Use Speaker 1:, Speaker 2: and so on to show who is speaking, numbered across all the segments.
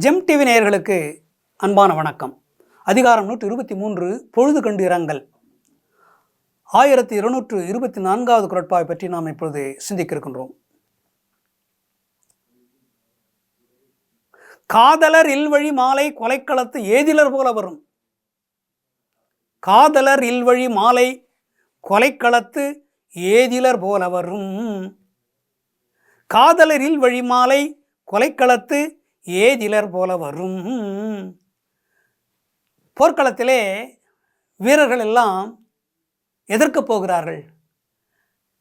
Speaker 1: GeM TV நேயர்களுக்கு அன்பான வணக்கம். அதிகாரம் 123 பொழுது கண்டு இரங்கல். 1224வது குறட்பாவை பற்றி நாம் இப்பொழுது சிந்திக்க இருக்கின்றோம். காதலர் இல்வழி மாலை கொலைக்களத்து ஏதிலர் போல வரும். காதலர் இல்வழி மாலை கொலைக்களத்து ஏதிலர் போல வரும். காதலர் இல்வழி மாலை கொலைக்களத்து ஏதிலர் போல வரும். போர்க்களத்திலே வீரர்கள் எல்லாம் எதற்கு போகிறார்கள்?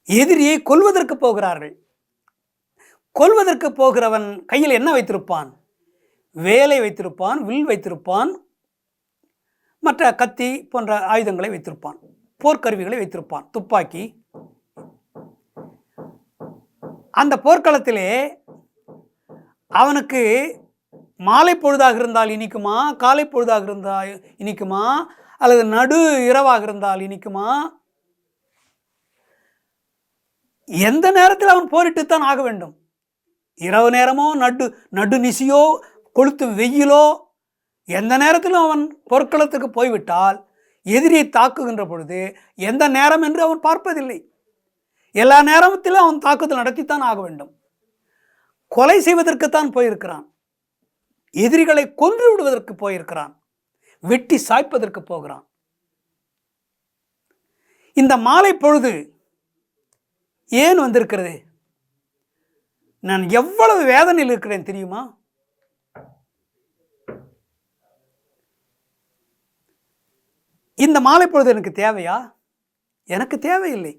Speaker 1: எதிரியை கொல்வதற்கு போகிறார்கள். கொல்வதற்கு போகிறவன் கையில் என்ன வைத்திருப்பான்? வேலை வைத்திருப்பான், வில் வைத்திருப்பான், மற்ற கத்தி போன்ற ஆயுதங்களை வைத்திருப்பான், போர்க்கருவிகளை வைத்திருப்பான், துப்பாக்கி. அந்த போர்க்களத்திலே அவனுக்கு மாலை பொழுதாக இருந்தால் இனிக்குமா, காலை பொழுதாக இருந்தால் இனிக்குமா, அல்லது நடு இரவாக இருந்தால் இனிக்குமா? எந்த நேரத்தில் அவன் போரிட்டுத்தான் ஆக வேண்டும். இரவு நேரமோ நடு நிசியோ கொளுத்து வெயிலோ எந்த நேரத்திலும் அவன் போர்க்களத்துக்கு போய்விட்டால் எதிரியை தாக்குகின்ற பொழுது எந்த நேரம் என்று அவன் பார்ப்பதில்லை. எல்லா நேரத்திலும் அவன் தாக்குதல் நடத்தித்தான் ஆக வேண்டும். கொலை செய்வதற்குத்தான் போயிருக்கிறான். எதிரிகளை கொன்று விடுவதற்கு போயிருக்கிறான். வெட்டி சாய்ப்பதற்கு போகிறான். இந்த மாலை பொழுது ஏன் வந்திருக்கிறது? நான் எவ்வளவு வேதனையில் இருக்கிறேன் தெரியுமா? இந்த மாலை பொழுது எனக்கு தேவையா? எனக்கு தேவையில்லை.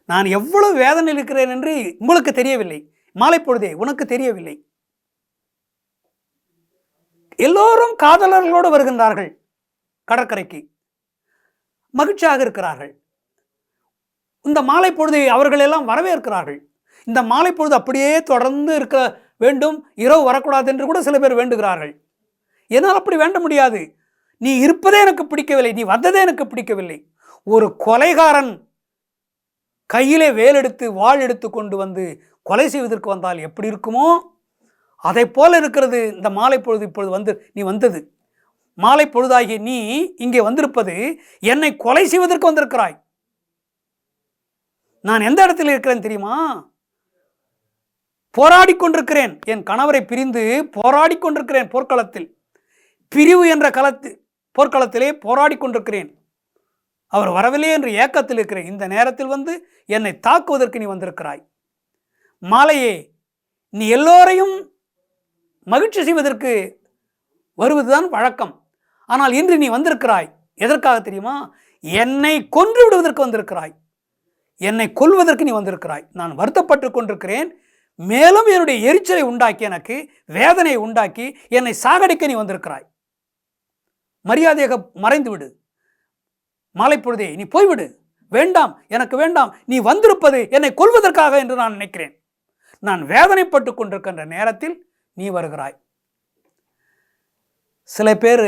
Speaker 1: நான் எவ்வளவு வேதனையில் இருக்கிறேன் என்று உங்களுக்கு தெரியவில்லை. மாலை பொழுதே உனக்கு தெரியவில்லை. எல்லோரும் காதலர்களோடு வருகின்றார்கள். கடற்கரைக்கு மகிழ்ச்சியாக இருக்கிறார்கள். இந்த மாலை பொழுதை அவர்கள் எல்லாம் வரவேற்கிறார்கள். இந்த மாலை பொழுது அப்படியே தொடர்ந்து இருக்க வேண்டும், இரவு வரக்கூடாது என்று கூட சில பேர் வேண்டுகிறார்கள். என்னால் அப்படி வேண்ட முடியாது. நீ இருப்பதே எனக்கு பிடிக்கவில்லை, நீ வந்ததே எனக்கு பிடிக்கவில்லை. ஒரு கொலைகாரன் கையிலே வேலெடுத்து வாள் எடுத்து கொண்டு வந்து கொலை செய்வதற்கு வந்தால் எப்படி இருக்குமோ அதை போல இருக்கிறது இந்த மாலை பொழுது. இப்பொழுது நீ வந்தது மாலை பொழுதாகிய நீ இங்கே வந்திருப்பது என்னை கொலை செய்வதற்கு வந்திருக்கிறாய். நான் எந்த இடத்தில் இருக்கிறேன் தெரியுமா? போராடி கொண்டிருக்கிறேன். என் கணவரை பிரிந்து போராடி கொண்டிருக்கிறேன். போர்க்களத்தில் பிரிவு என்ற போர்க்களத்திலே போராடி கொண்டிருக்கிறேன். அவர் வரவில்லை என்று ஏக்கத்தில் இருக்கிறேன். இந்த நேரத்தில் வந்து என்னை தாக்குவதற்கு நீ வந்திருக்கிறாய். மாலையே, நீ எல்லோரையும் மகிழ்ச்சி செய்வதற்கு வருவதுதான் வழக்கம். ஆனால் இன்று நீ வந்திருக்கிறாய். எதற்காக தெரியுமா? என்னை கொன்று விடுவதற்கு வந்திருக்கிறாய். என்னை கொல்வதற்கு நீ வந்திருக்கிறாய். நான் வருத்தப்பட்டு கொண்டிருக்கிறேன். மேலும் என்னுடைய எரிச்சலை உண்டாக்கி, எனக்கு வேதனையை உண்டாக்கி என்னை சாகடிக்க நீ வந்திருக்கிறாய். மரியாதையாக மறைந்து விடு. மாலை பொழுதே நீ போய்விடு. வேண்டாம், எனக்கு வேண்டாம். நீ வந்திருப்பது என்னை கொல்வதற்காக என்று நான் நினைக்கிறேன். நான் வேதனைப்பட்டு கொண்டிருக்கின்ற நேரத்தில் நீ வருகிறாய். சில பேர்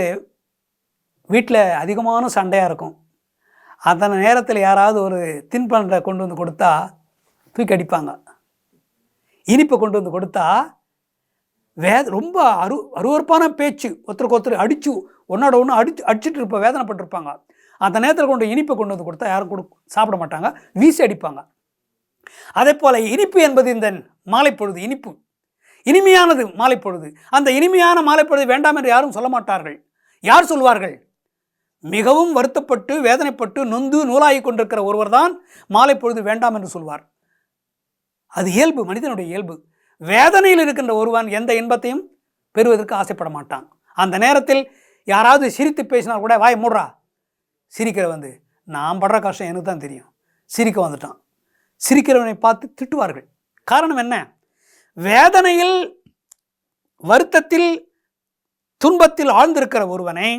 Speaker 1: வீட்டில் அதிகமான சண்டையாக இருக்கும். அந்த நேரத்தில் யாராவது ஒரு தின்பண்டை கொண்டு வந்து கொடுத்தா தூக்கி அடிப்பாங்க. இனிப்பை கொண்டு வந்து கொடுத்தா ரொம்ப அருவருப்பான பேச்சு, ஒருத்தருக்கு ஒருத்தர் அடித்து ஒன்னோட ஒன்று அடிச்சுட்டு வேதனைப்பட்டிருப்பாங்க. அந்த நேரத்தில் கொண்டு இனிப்பை கொண்டு வந்து கொடுத்தா யாரும் சாப்பிட மாட்டாங்க, வீசி அடிப்பாங்க. அதே போல் இனிப்பு என்பது இந்த மாலை பொழுது இனிப்பு, இனிமையானது மாலை பொழுது. அந்த இனிமையான மாலை பொழுது வேண்டாம் என்று யாரும் சொல்ல மாட்டார்கள். யார் சொல்வார்கள்? மிகவும் வருத்தப்பட்டு வேதனைப்பட்டு நொந்து நூலாகி கொண்டிருக்கிற ஒருவர் தான் மாலை பொழுது வேண்டாம் என்று சொல்வார். அது இயல்பு, மனிதனுடைய இயல்பு. வேதனையில் இருக்கின்ற ஒருவன் எந்த இன்பத்தையும் பெறுவதற்கு ஆசைப்பட மாட்டான். அந்த நேரத்தில் யாராவது சிரித்து பேசினால் கூட வாய் மூடுறா, சிரிக்கிற வந்து நான் படுற கஷ்டம் எனக்கு தான் தெரியும், சிரிக்க வந்துட்டான், சிரிக்கிறவனை பார்த்து திட்டுவார்கள். காரணம் என்ன? வேதனையில், வருத்தத்தில், துன்பத்தில் ஆழ்ந்திருக்கிற ஒருவனை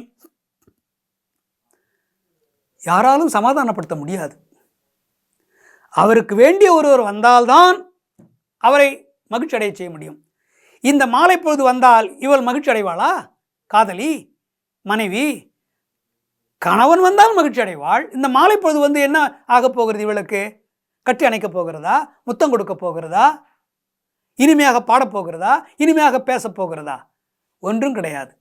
Speaker 1: யாராலும் சமாதானப்படுத்த முடியாது. அவருக்கு வேண்டிய ஒருவர் வந்தால்தான் அவரை மகிழ்ச்சி அடைய செய்ய முடியும். இந்த மாலை பொழுது வந்தால் இவள் மகிழ்ச்சி அடைவாளா? காதலி, மனைவி, கணவன் வந்தால் மகிழ்ச்சி அடைவாள். இந்த மாலை பொழுது வந்து என்ன ஆகப் போகிறது? இவளுக்கு கட்டி அணைக்கப் போகிறதா? முத்தம் கொடுக்க போகிறதா? இனிமையாக பாடப்போகிறதா? இனிமையாக பேசப் போகிறதா? ஒன்றும் கிடையாது.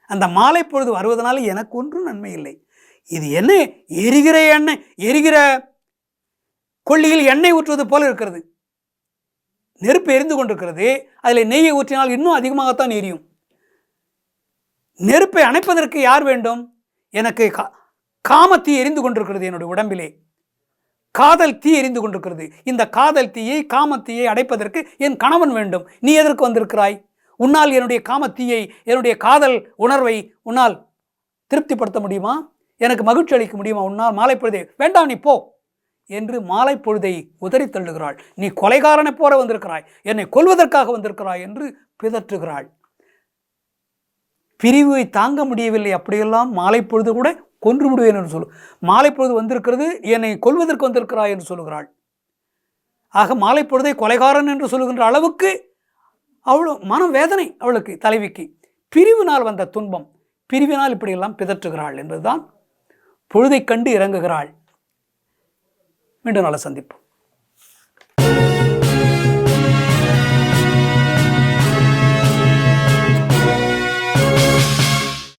Speaker 1: அந்த மாலை பொழுது வருவதனால எனக்கு ஒன்றும் நன்மை இல்லை. இது என்ன, எரிகிற கொள்ளியில் எண்ணெய் ஊற்றுவது போல இருக்கிறது. நெருப்பு எரிந்து கொண்டிருக்கிறது, அதில் நெய்யை ஊற்றினால் இன்னும் அதிகமாகத்தான் எரியும். நெருப்பை அணைப்பதற்கு யார் வேண்டும்? எனக்கு காமத்தீ எரிந்து கொண்டிருக்கிறது, என்னுடைய உடம்பிலே காதல் தீ எரிந்து கொண்டிருக்கிறது. இந்த காதல் தீயை, காமத்தீயை அடைப்பதற்கு என் கணவன் வேண்டும். நீ எதற்கு வந்திருக்கிறாய்? உன்னால் என்னுடைய காமத்தீயை, என்னுடைய காதல் உணர்வை உன்னால் திருப்திப்படுத்த முடியுமா? எனக்கு மகிழ்ச்சி அளிக்க முடியுமா? உன்னால் மாலை பொழுதே வேண்டாம், நீ போ என்று மாலை பொழுதை உதறி தள்ளுகிறாள். நீ கொலைகாரனை போல வந்திருக்கிறாய், என்னை கொல்வதற்காக வந்திருக்கிறாய் என்று பிதற்றுகிறாள். பிரிவை தாங்க முடியவில்லை. அப்படியெல்லாம் மாலை பொழுது கூட கொன்று விடுவேன் என்று சொல்லு. மாலை பொழுது வந்திருக்கிறது, என்னை கொல்வதற்கு வந்திருக்கிறாய் என்று சொல்லுகிறாள். ஆக மாலை பொழுதை கொலைகாரன் என்று சொல்லுகின்ற அளவுக்கு அவ்வளோ மனம் வேதனை அவளுக்கு, தலைவிக்கு. பிரிவினால் வந்த துன்பம், பிரிவினால் இப்படியெல்லாம் பிதற்றுகிறாள் என்பதுதான். பொழுதை கண்டு இறங்குகிறாள். மீண்டும் நாளை சந்திப்போம்.